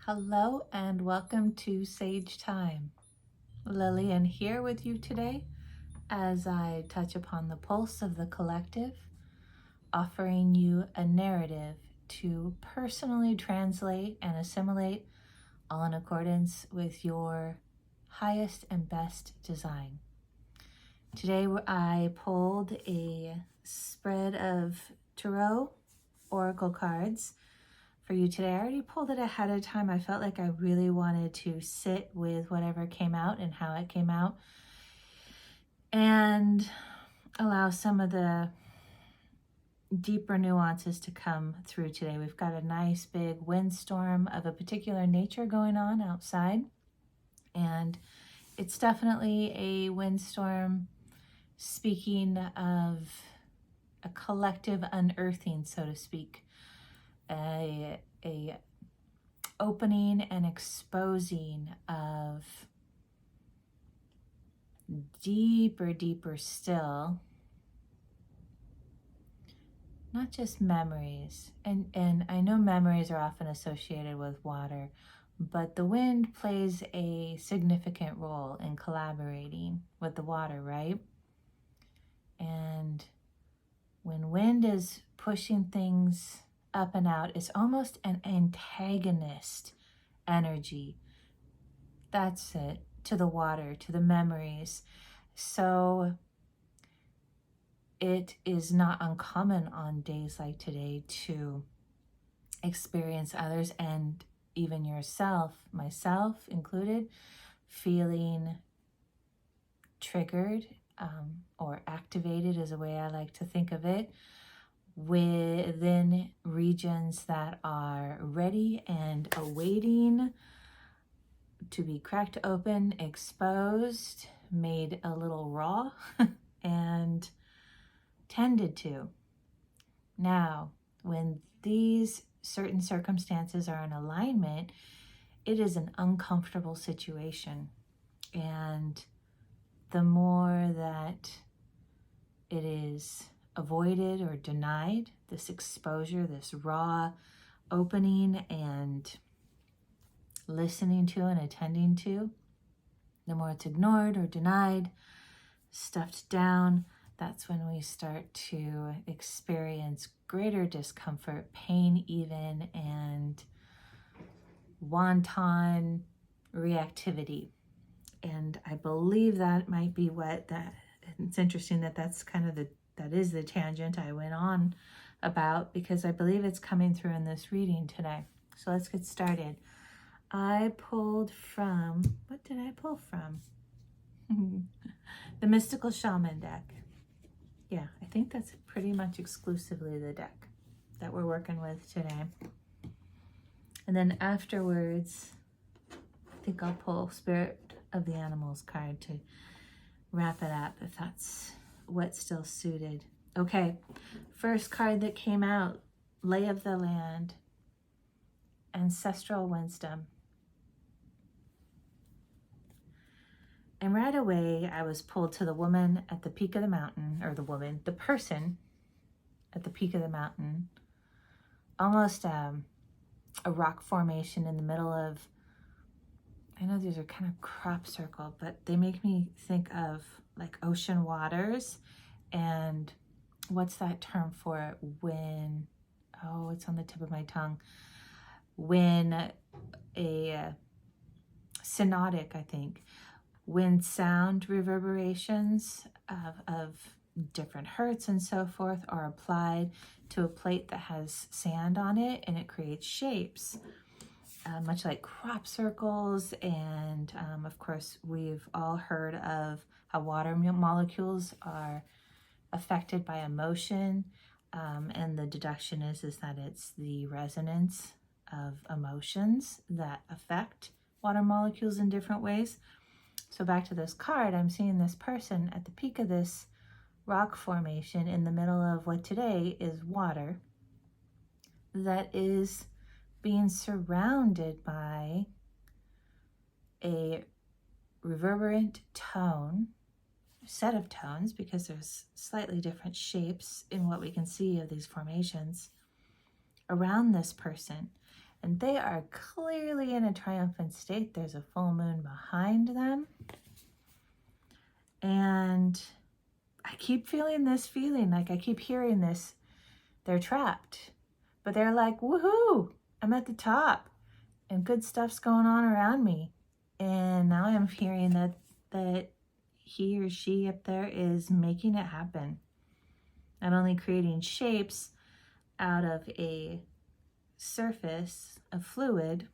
Hello and welcome to Sage Thyme. Lillian here with you today as I touch upon the pulse of the collective, offering you a narrative to personally translate and assimilate, all in accordance with your highest and best design. Today I pulled a spread of tarot oracle cards for you today. I already pulled it ahead of time. I felt like I really wanted to sit with whatever came out and how it came out and allow some of the deeper nuances to come through today. We've got a nice big windstorm of a particular nature going on outside, and it's definitely a windstorm speaking of a collective unearthing, so to speak. A opening and exposing of deeper still, not just memories. And I know memories are often associated with water, but the wind plays a significant role in collaborating with the water, right? And when wind is pushing things up and out, it's almost an antagonist energy. That's it, to the water, to the memories. So it is not uncommon on days like today to experience others and even yourself, myself included, feeling triggered or activated is a way I like to think of it, within regions that are ready and awaiting to be cracked open, exposed, made a little raw, and tended to. Now, when these certain circumstances are in alignment, it is an uncomfortable situation. And the more that it is avoided or denied, this exposure, this raw opening and listening to and attending to, the more it's ignored or denied, stuffed down, that's when we start to experience greater discomfort, pain even, and wanton reactivity. And I believe that might be what that, it's interesting that that's kind of that is the tangent I went on about, because I believe it's coming through in this reading today. So let's get started. I pulled from, what did I pull from? The Mystical Shaman deck. Yeah, I think that's pretty much exclusively the deck that we're working with today. And then afterwards, I think I'll pull Spirit of the Animals card to wrap it up, if that's what's still suited. Okay, first card that came out, Lay of the Land, Ancestral Wisdom. And right away, I was pulled to the woman at the peak of the mountain, or the person at the peak of the mountain, almost a rock formation in the middle of, I know these are kind of crop circle, but they make me think of like ocean waters. And what's that term for it when, oh, it's on the tip of my tongue, when a synodic, I think, when sound reverberations of different hertz and so forth are applied to a plate that has sand on it, and it creates shapes, much like crop circles. And of course, we've all heard of how water molecules are affected by emotion, and the deduction is that it's the resonance of emotions that affect water molecules in different ways. So back to this card, I'm seeing this person at the peak of this rock formation in the middle of what today is water that is being surrounded by a reverberant tone, set of tones, because there's slightly different shapes in what we can see of these formations around this person. and they are clearly in a triumphant state. There's a full moon behind them. And I keep feeling this feeling, like I keep hearing this, they're trapped. But they're like, woohoo, I'm at the top and good stuff's going on around me. And now I'm hearing that he or she up there is making it happen. Not only creating shapes out of a surface of fluid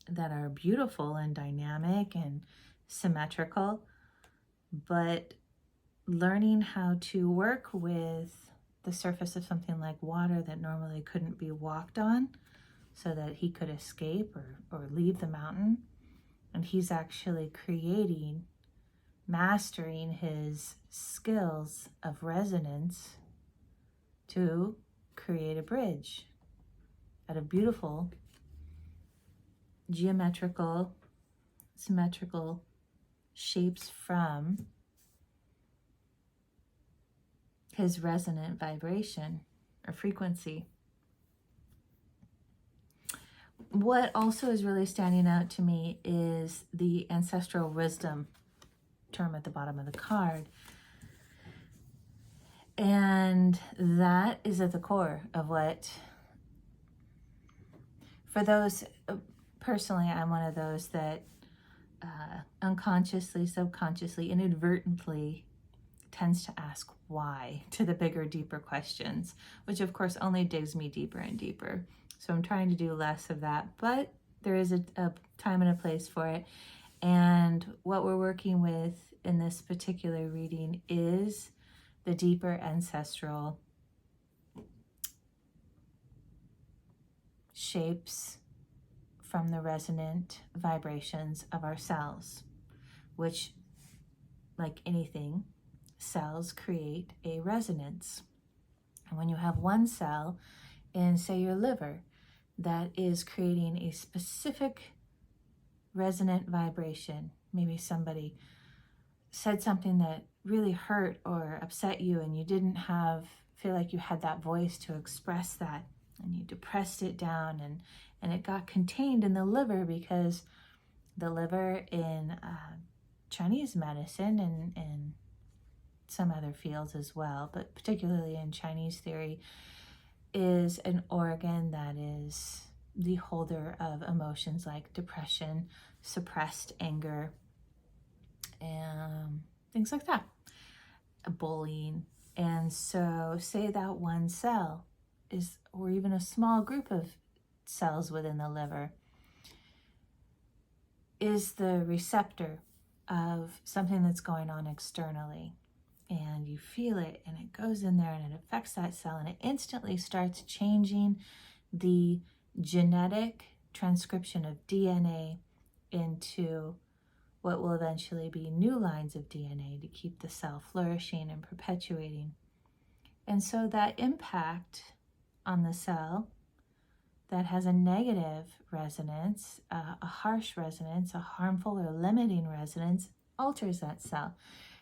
that are beautiful and dynamic and symmetrical, but learning how to work with the surface of something like water that normally couldn't be walked on so that he could escape or leave the mountain. And he's actually mastering his skills of resonance to create a bridge out of beautiful symmetrical shapes from his resonant vibration or frequency. What also is really standing out to me is the ancestral wisdom term at the bottom of the card. And that is at the core of what, for those, personally, I'm one of those that unconsciously, subconsciously, inadvertently tends to ask why to the bigger, deeper questions, which of course only digs me deeper and deeper. So I'm trying to do less of that, but there is a time and a place for it. And what we're working with in this particular reading is the deeper ancestral shapes from the resonant vibrations of our cells, which, like anything, cells create a resonance. And when you have one cell in, say, your liver that is creating a specific resonant vibration, maybe somebody said something that really hurt or upset you and you didn't feel like you had that voice to express that, and you depressed it down and it got contained in the liver, because the liver in Chinese medicine and some other fields as well, but particularly in Chinese theory, is an organ that is the holder of emotions like depression, suppressed anger, and things like that, bullying. And so say that one cell is, or even a small group of cells within the liver, is the receptor of something that's going on externally. And you feel it, and it goes in there and it affects that cell, and it instantly starts changing the genetic transcription of DNA into what will eventually be new lines of DNA to keep the cell flourishing and perpetuating. And so that impact on the cell that has a negative resonance, a harsh resonance, a harmful or limiting resonance, alters that cell.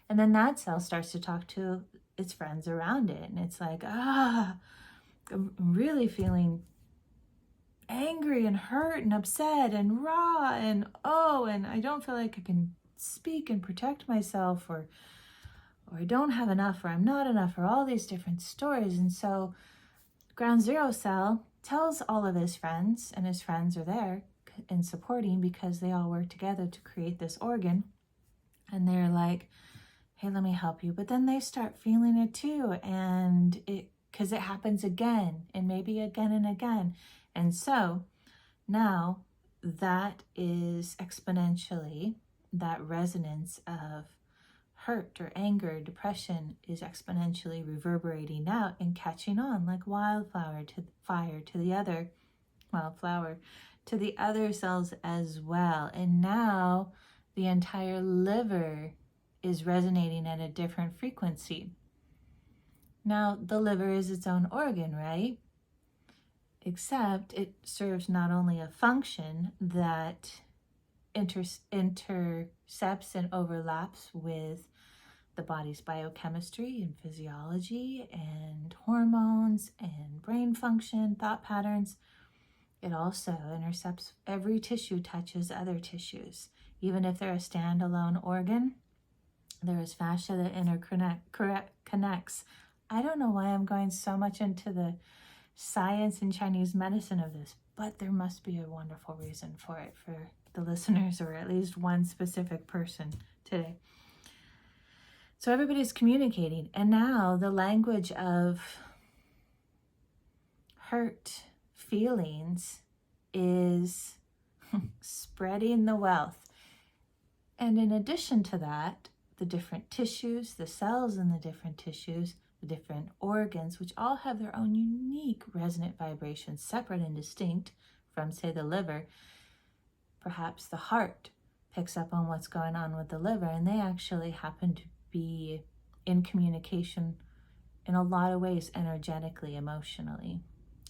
And then that cell starts to talk to its friends around it. And it's like, I'm really feeling angry and hurt and upset and raw and and I don't feel like I can speak and protect myself, or I don't have enough, or I'm not enough, or all these different stories. And so Ground Zero cell tells all of his friends, and his friends are there and supporting because they all work together to create this organ. And they're like, hey, let me help you. But then they start feeling it too. And because it happens again and maybe again and again. And so now that is exponentially, that resonance of hurt or anger, depression is exponentially reverberating out and catching on like wildfire to the other cells as well. And now the entire liver is resonating at a different frequency. Now, the liver is its own organ, right? Except it serves not only a function that intercepts and overlaps with the body's biochemistry and physiology and hormones and brain function, thought patterns. It also intercepts, every tissue touches other tissues. Even if they're a standalone organ, there is fascia that connects. I don't know why I'm going so much into the science and Chinese medicine of this, but there must be a wonderful reason for it for the listeners, or at least one specific person today. So everybody's communicating, and now the language of hurt feelings is spreading the wealth. And in addition to that, the different tissues, the cells in the different tissues, the different organs, which all have their own unique resonant vibrations, separate and distinct from, say, the liver. Perhaps the heart picks up on what's going on with the liver, and they actually happen to be in communication in a lot of ways, energetically, emotionally,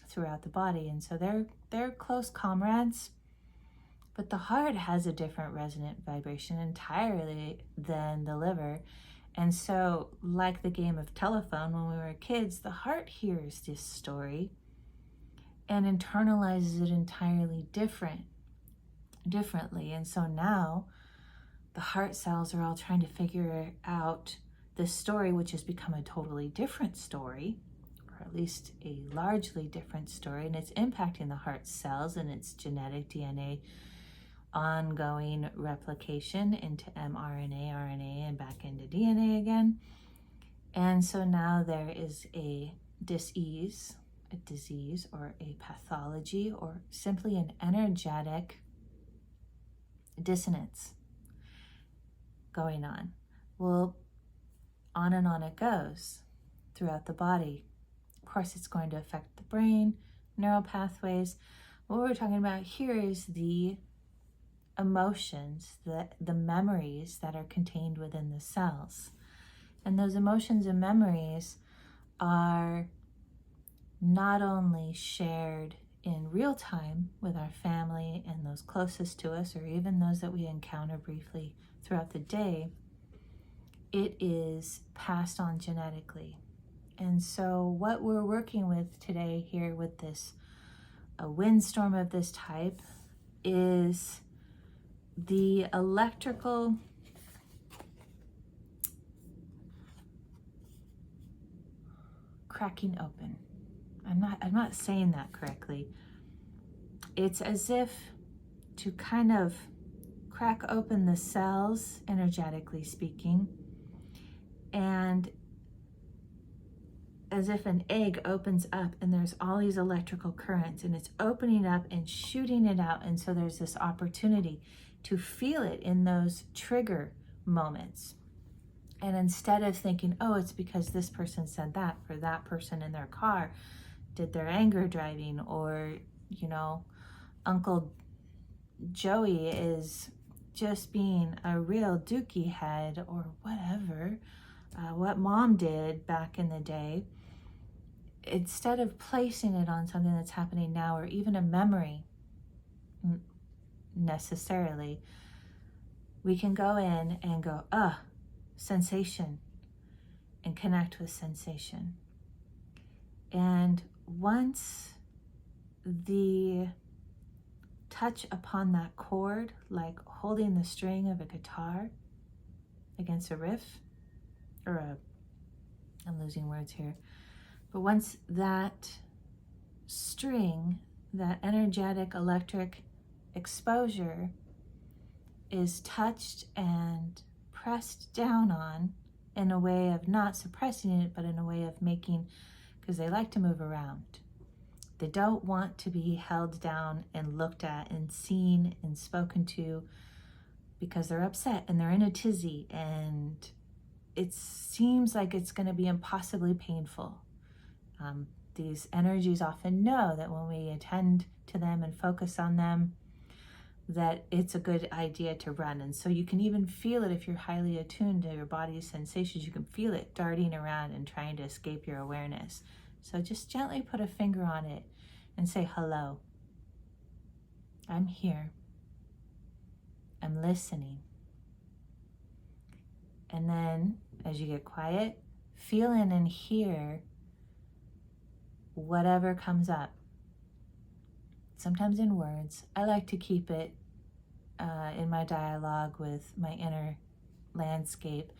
throughout the body. And so they're close comrades. But the heart has a different resonant vibration entirely than the liver. And so, like the game of telephone when we were kids, the heart hears this story and internalizes it entirely differently. And so now the heart cells are all trying to figure out this story, which has become a totally different story, or at least a largely different story, and it's impacting the heart cells and its genetic DNA ongoing replication into mRNA, RNA, and back into DNA again. And so now there is a disease, or a pathology, or simply an energetic dissonance going on. Well, on and on it goes throughout the body. Of course, it's going to affect the brain, neural pathways. What we're talking about here is the emotions, the memories that are contained within the cells. And those emotions and memories are not only shared in real time with our family and those closest to us, or even those that we encounter briefly throughout the day, it is passed on genetically. And so what we're working with today here with this a windstorm of this type is the electrical cracking open. I'm not saying that correctly. It's as if to kind of crack open the cells, energetically speaking, and as if an egg opens up and there's all these electrical currents and it's opening up and shooting it out. And so there's this opportunity to feel it in those trigger moments. And instead of thinking, oh, it's because this person said that, or that person in their car did their anger driving, or, you know, Uncle Joey is just being a real dookie head, or whatever, what mom did back in the day, instead of placing it on something that's happening now, or even a memory necessarily, we can go in and go, sensation, and connect with sensation. And once the touch upon that chord, like holding the string of a guitar against a riff, I'm losing words here, but once that string, that energetic electric exposure is touched and pressed down on in a way of not suppressing it, but in a way of making, because they like to move around. They don't want to be held down and looked at and seen and spoken to, because they're upset and they're in a tizzy and it seems like it's going to be impossibly painful. These energies often know that when we attend to them and focus on them, that it's a good idea to run. And so you can even feel it if you're highly attuned to your body's sensations. You can feel it darting around and trying to escape your awareness. So just gently put a finger on it and say, hello, I'm here, I'm listening. And then as you get quiet, feel in and hear whatever comes up. sometimes in words. I like to keep it in my dialogue with my inner landscape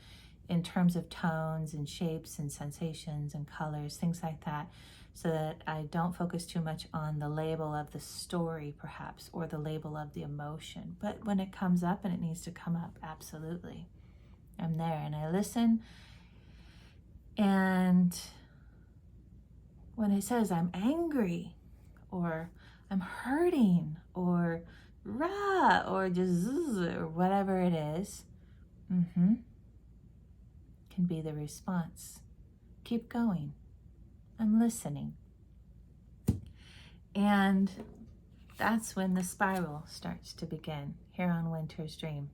in terms of tones and shapes and sensations and colors, things like that, so that I don't focus too much on the label of the story, perhaps, or the label of the emotion. But when it comes up, and it needs to come up, absolutely, I'm there and I listen. And when it says I'm angry, or I'm hurting, or rah, or just zzz, or whatever it is, can be the response. Keep going. I'm listening. And that's when the spiral starts to begin here on Winter's Dream.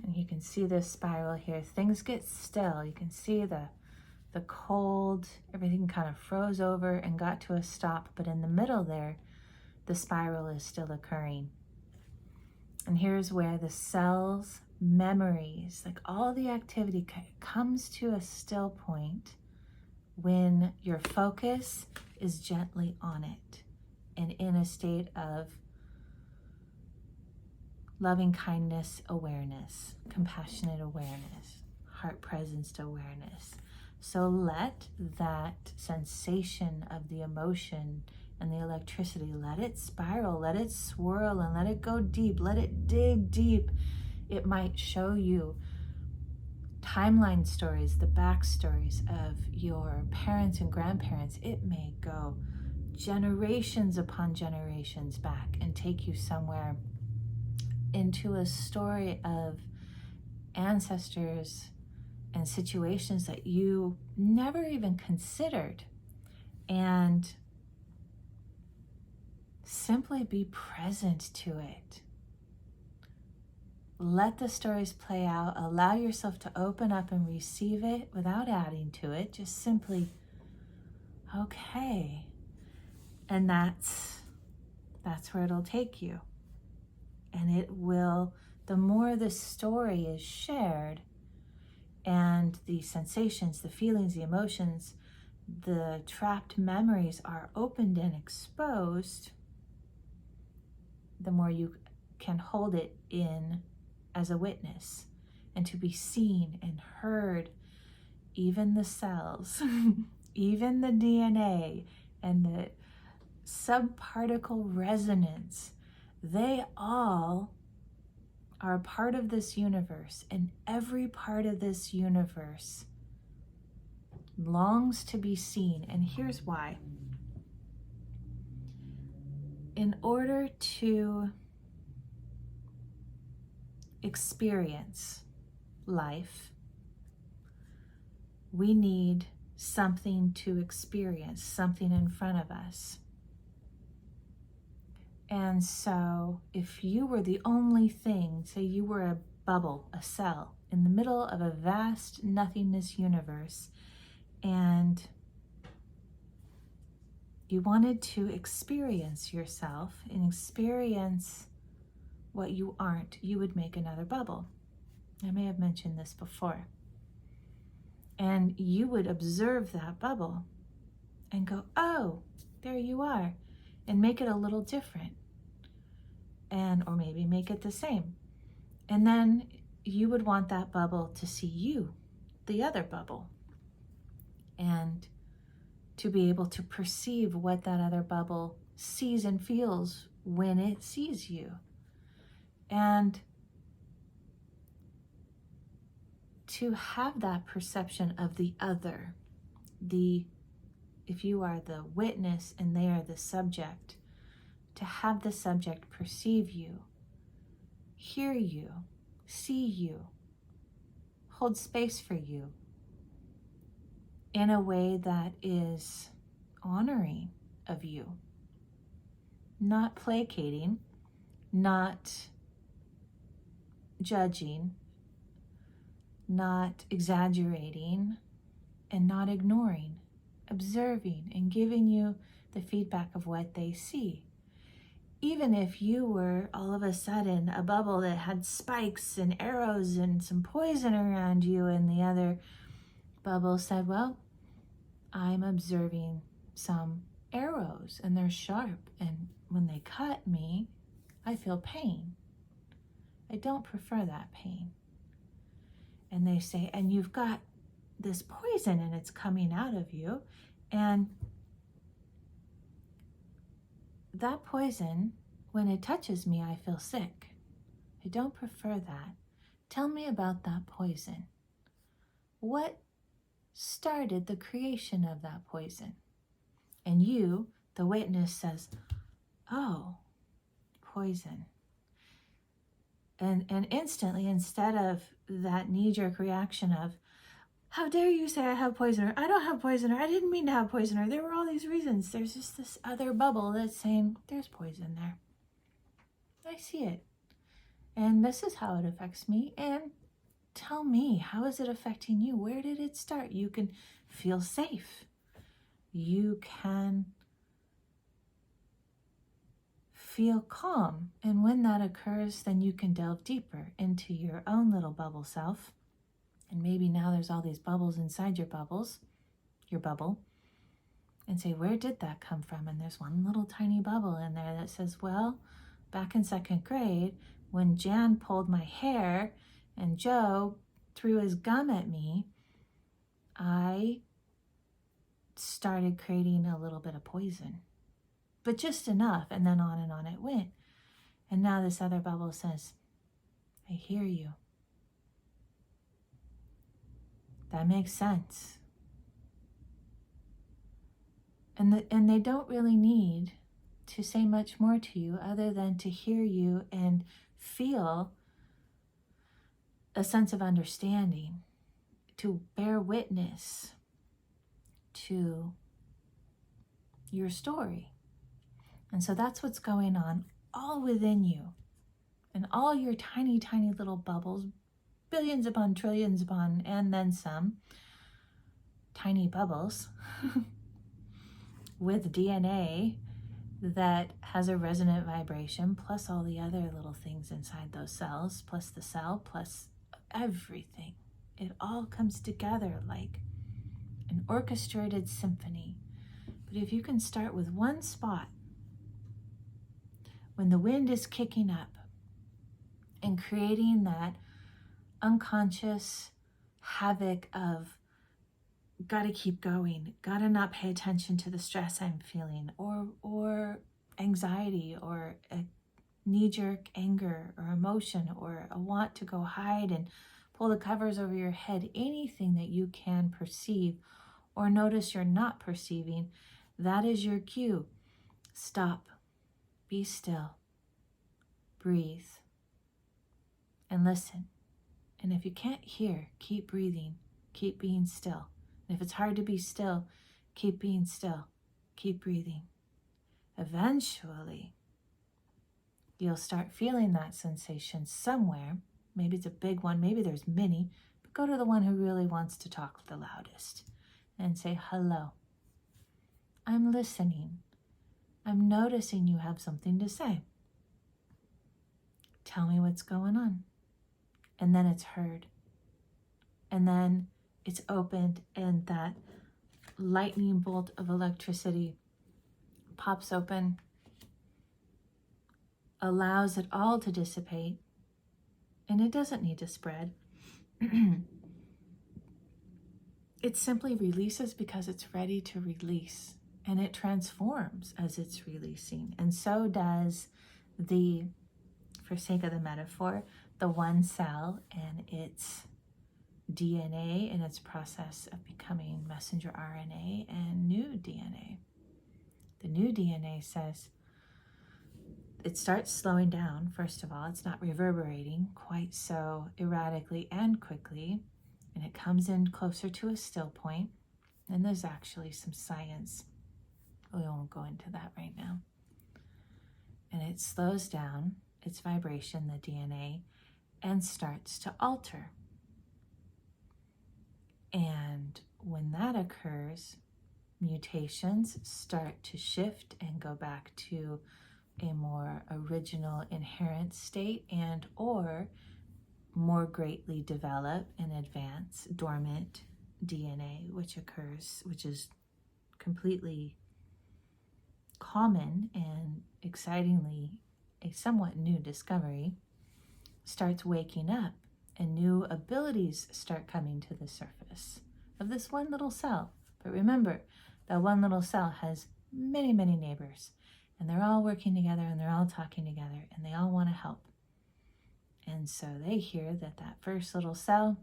And you can see this spiral here. Things get still. You can see the cold, everything kind of froze over and got to a stop. But in the middle there, the spiral is still occurring. And here's where the cells, memories, like all the activity comes to a still point when your focus is gently on it and in a state of loving kindness awareness, compassionate awareness, heart presenced awareness. So let that sensation of the emotion and the electricity, let it spiral, let it swirl, and let it go deep, let it dig deep. It might show you timeline stories, the backstories of your parents and grandparents. It may go generations upon generations back and take you somewhere into a story of ancestors and situations that you never even considered. And simply be present to it. Let the stories play out. Allow yourself to open up and receive it without adding to it. Just simply, okay. And that's where it'll take you. And it will, the more the story is shared and the sensations, the feelings, the emotions, the trapped memories are opened and exposed, the more you can hold it in as a witness and to be seen and heard. Even the cells, even the DNA and the subparticle resonance, they all are a part of this universe, and every part of this universe longs to be seen. And here's why. In order to experience life, we need something to experience, something in front of us. And so if you were the only thing, say you were a bubble, a cell, in the middle of a vast nothingness universe, and you wanted to experience yourself and experience what you aren't, you would make another bubble. I may have mentioned this before. And you would observe that bubble and go, oh, there you are, and make it a little different. And, or maybe make it the same. And then you would want that bubble to see you, the other bubble, and to be able to perceive what that other bubble sees and feels when it sees you. And to have that perception of the other, if you are the witness and they are the subject, to have the subject perceive you, hear you, see you, hold space for you in a way that is honoring of you, not placating, not judging, not exaggerating, and not ignoring, observing and giving you the feedback of what they see. Even if you were all of a sudden a bubble that had spikes and arrows and some poison around you, and the other bubble said, well, I'm observing some arrows and they're sharp, and when they cut me, I feel pain. I don't prefer that pain. And they say, and you've got this poison and it's coming out of you, and that poison, when it touches me, I feel sick. I don't prefer that. Tell me about that poison. What started the creation of that poison? And you, the witness, says, oh, poison. And instantly, instead of that knee-jerk reaction of, how dare you say I have poison, or I don't have poison, or I didn't mean to have poison, or there were all these reasons, there's just this other bubble that's saying, there's poison there. I see it. And this is how it affects me. And tell me, how is it affecting you? Where did it start? You can feel safe. You can feel calm. And when that occurs, then you can delve deeper into your own little bubble self. And maybe now there's all these bubbles inside your bubble, and say, where did that come from? And there's one little tiny bubble in there that says, well, back in second grade, when Jan pulled my hair and Joe threw his gum at me, I started creating a little bit of poison, but just enough, and then on it went. And now this other bubble says, I hear you. That makes sense. And they don't really need to say much more to you other than to hear you and feel a sense of understanding, to bear witness to your story. And so that's what's going on all within you, and all your tiny, tiny little bubbles, billions upon trillions upon, and then some tiny bubbles with DNA that has a resonant vibration, plus all the other little things inside those cells, plus the cell, plus everything. It all comes together like an orchestrated symphony. But if you can start with one spot, when the wind is kicking up and creating that unconscious havoc of gotta keep going, gotta not pay attention to the stress I'm feeling, or anxiety, or a knee-jerk anger or emotion, or a want to go hide and pull the covers over your head, anything that you can perceive or notice you're not perceiving, that is your cue. Stop, be still, breathe, and listen. And if you can't hear, keep breathing, keep being still. And if it's hard to be still, keep being still, keep breathing. Eventually, you'll start feeling that sensation somewhere. Maybe it's a big one, maybe there's many, but go to the one who really wants to talk the loudest and say, hello, I'm listening. I'm noticing you have something to say. Tell me what's going on. And then it's heard. And then it's opened, and that lightning bolt of electricity pops open, allows it all to dissipate, and it doesn't need to spread. It simply releases because it's ready to release, and it transforms as it's releasing. And so does the, for sake of the metaphor, the one cell and its DNA in its process of becoming messenger RNA and new DNA. The new DNA says, it starts slowing down, first of all. It's not reverberating quite so erratically and quickly, and it comes in closer to a still point. And there's actually some science. We won't go into that right now. And it slows down its vibration, the DNA, and starts to alter. And when that occurs, mutations start to shift and go back to a more original inherent state, and or more greatly develop and advance dormant DNA, which occurs, which is completely common and excitingly a somewhat new discovery starts waking up, and new abilities start coming to the surface of this one little cell. But remember, that one little cell has many, many neighbors, and they're all working together, and they're all talking together, and they all want to help. And so they hear that that first little cell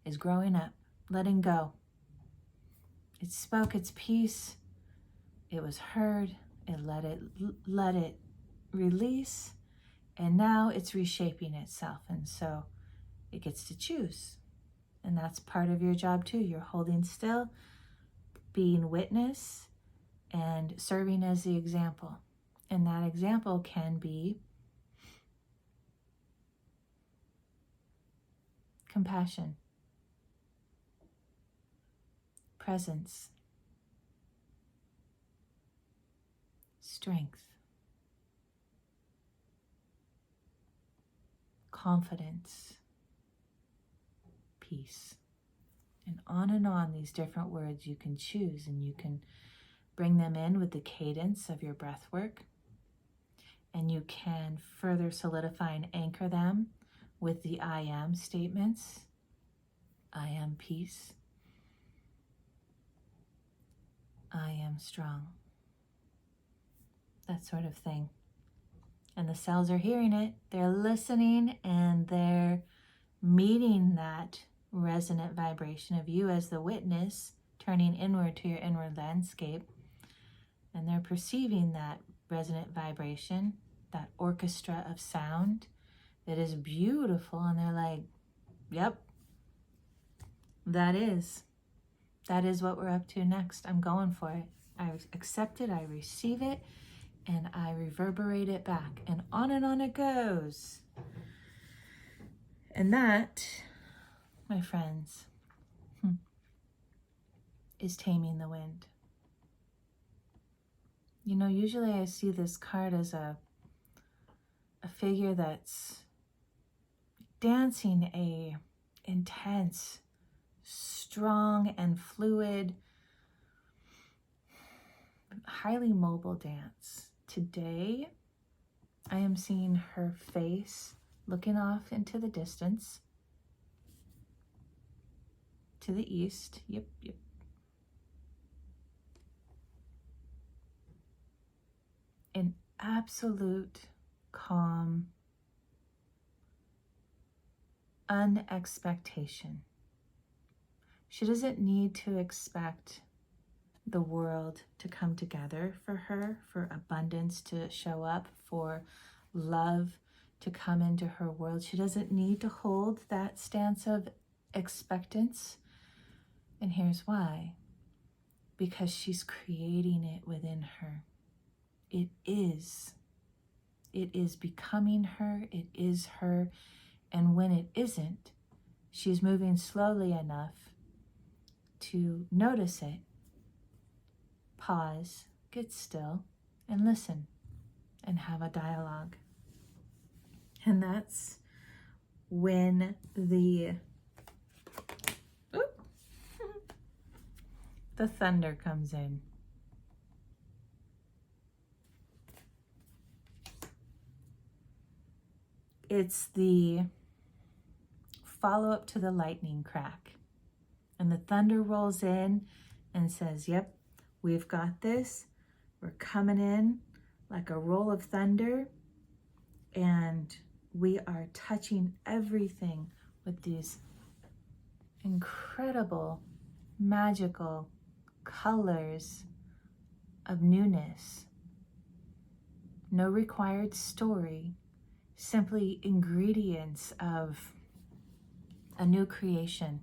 is growing up, letting go. It spoke its piece. It was heard. It let it release. And now it's reshaping itself. And so it gets to choose. And that's part of your job too. You're holding still, being witness, and serving as the example. And that example can be compassion, presence, strength, confidence, peace. And on these different words you can choose, and you can bring them in with the cadence of your breath work. And you can further solidify and anchor them with the I am statements. I am peace. I am strong. That sort of thing. And the cells are hearing it. They're listening, and they're meeting that resonant vibration of you as the witness, turning inward to your inward landscape. And they're perceiving that resonant vibration, that orchestra of sound that is beautiful. And they're like, yep, that is what we're up to next. I'm going for it. I accept it, I receive it, and I reverberate it back. And on it goes. And that, my friends, is taming the wind. You know, usually I see this card as a figure that's dancing a intense, strong and fluid, highly mobile dance. Today, I am seeing her face looking off into the distance to the east. Yep. In absolute calm, unexpectation. She doesn't need to expect the world to come together for her, for abundance to show up, for love to come into her world. She doesn't need to hold that stance of expectance. And here's why. Because she's creating it within her. It is becoming her. It is her. And when it isn't, she's moving slowly enough to notice it, pause, get still, and listen, and have a dialogue. And that's when the thunder comes in. It's the follow-up to the lightning crack. And the thunder rolls in and says, yep, we've got this. We're coming in like a roll of thunder. And we are touching everything with these incredible, magical colors of newness. No required story, simply ingredients of a new creation.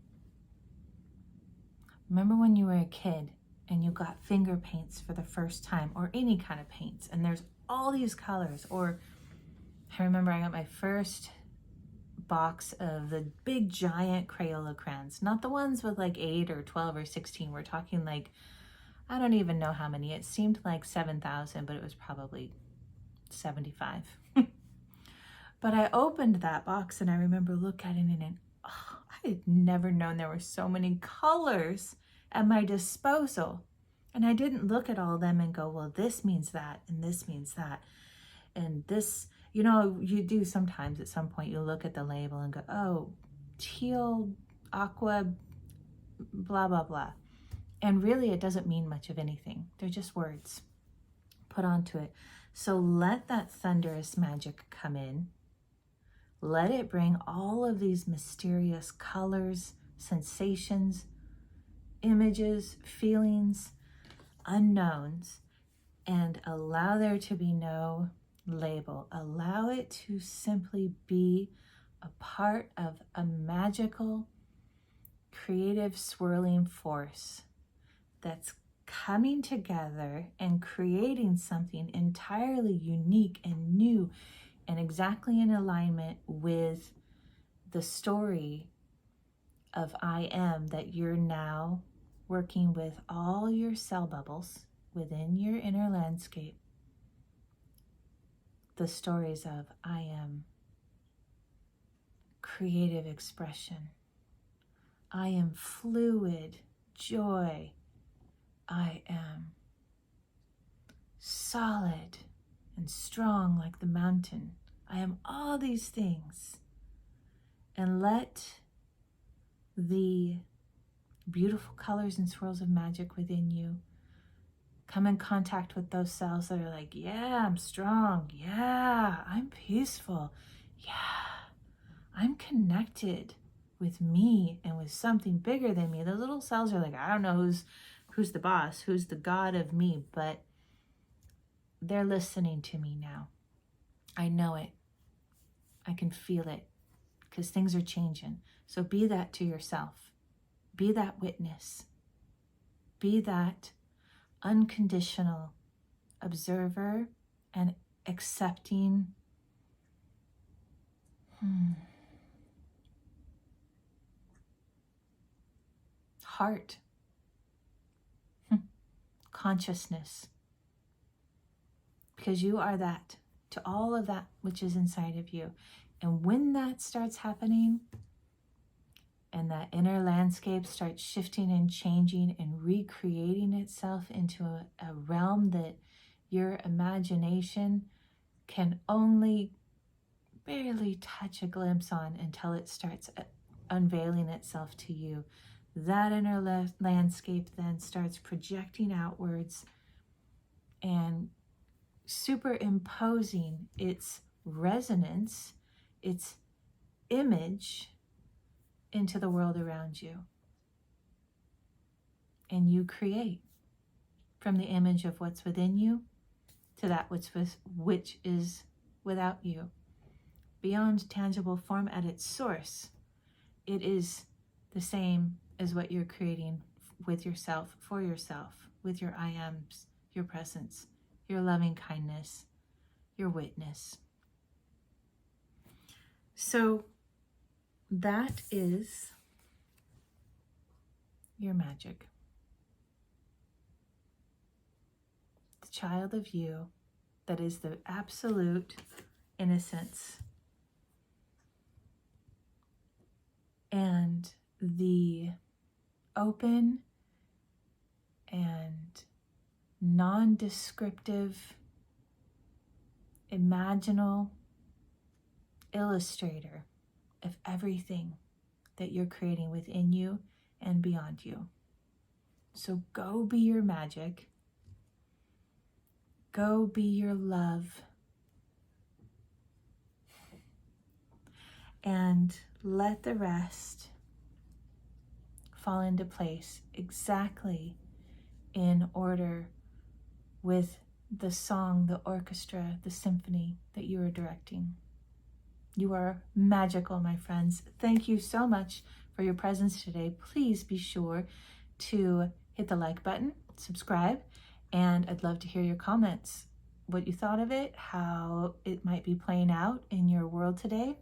Remember when you were a kid and you got finger paints for the first time, or any kind of paints, and there's all these colors? Or I remember I got my first box of the big giant Crayola crayons, not the ones with like 8 or 12 or 16. We're talking like, I don't even know how many. It seemed like 7,000, but it was probably 75. But I opened that box and I remember looking at it and I had never known there were so many colors at my disposal. And I didn't look at all of them and go, well, this means that, and this means that. And this, you know, you do sometimes at some point, you look at the label and go, oh, teal, aqua, blah, blah, blah. And really, it doesn't mean much of anything. They're just words put onto it. So let that thunderous magic come in. Let it bring all of these mysterious colors, sensations, images, feelings, unknowns, and allow there to be no label. Allow it to simply be a part of a magical, creative, swirling force that's coming together and creating something entirely unique and new and exactly in alignment with the story of I am that you're now working with all your cell bubbles within your inner landscape. The stories of I am creative expression. I am fluid joy. I am solid and strong like the mountain. I am all these things. And let the beautiful colors and swirls of magic within you come in contact with those cells that are like, yeah, I'm strong. Yeah, I'm peaceful. Yeah, I'm connected with me and with something bigger than me. The little cells are like, I don't know who's the boss, who's the god of me, but they're listening to me now. I know it. I can feel it because things are changing. So be that to yourself. Be that witness. Be that unconditional observer and accepting heart, consciousness, because you are that to all of that which is inside of you. And when that starts happening and that inner landscape starts shifting and changing and recreating itself into a realm that your imagination can only barely touch a glimpse on until it starts unveiling itself to you, that inner landscape then starts projecting outwards and superimposing its resonance, its image into the world around you. And you create from the image of what's within you to that which is without you. Beyond tangible form at its source, it is the same as what you're creating with yourself, for yourself, with your I ams, your presence, your loving kindness, your witness. So that is your magic. The child of you that is the absolute innocence and the open and non-descriptive, imaginal illustrator of everything that you're creating within you and beyond you. So go be your magic. Go be your love. And let the rest fall into place exactly in order with the song, the orchestra, the symphony that you are directing. You are magical, my friends. Thank you so much for your presence today. Please be sure to hit the like button, subscribe, and I'd love to hear your comments, what you thought of it, how it might be playing out in your world today,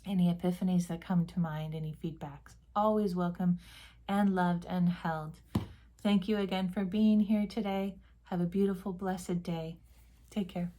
any epiphanies that come to mind, any feedbacks. Always welcome and loved and held. Thank you again for being here today. Have a beautiful, blessed day. Take care.